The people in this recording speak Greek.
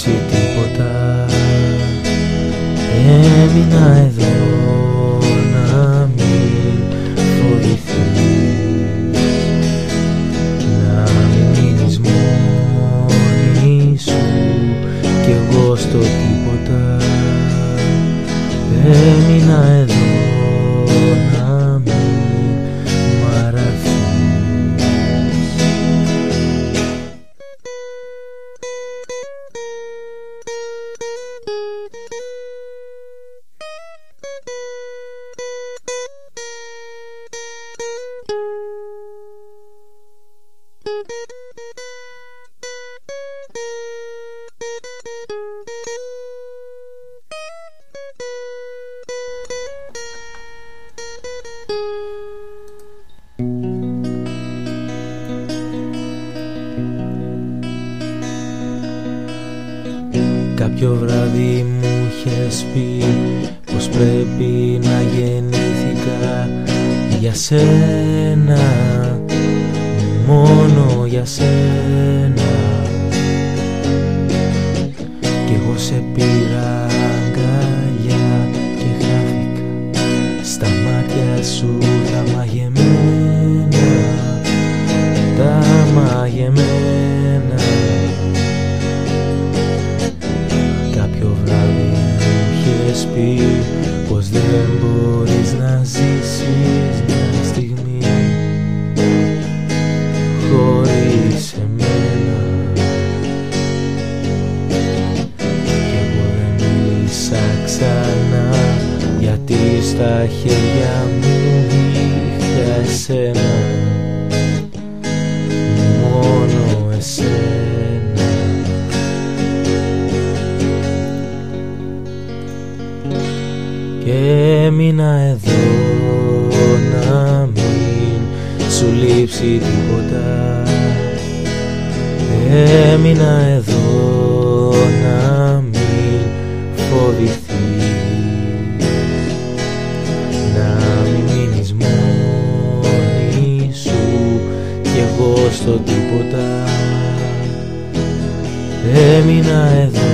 λείψει τίποτα. Έμεινα εδώ να μην φοβηθείς, να μην μείνεις μόνη σου κι εγώ στο τίποτα. Έμεινα εδώ να μην μ' αραθείς. Κάποιο βράδυ μου είχες πει πως πρέπει να γεννήθηκα για σένα, μόνο για σένα. Κι εγώ σε πήρα αγκαλιά και χάθηκα στα μάτια σου τα μαγεμένα, τα μαγεμένα. Πει πως δεν μπορείς να ζήσεις μια στιγμή χωρίς εμένα. Κι εγώ δεν μίλησα ξανά, γιατί στα χέρια μου είχα εσένα, μόνο εσένα. Και έμεινα εδώ να μην σου λείψει τίποτα. Έμεινα εδώ να μην φοβηθείς, να μην μείνεις μόνη σου κι εγώ στο τίποτα. Έμεινα εδώ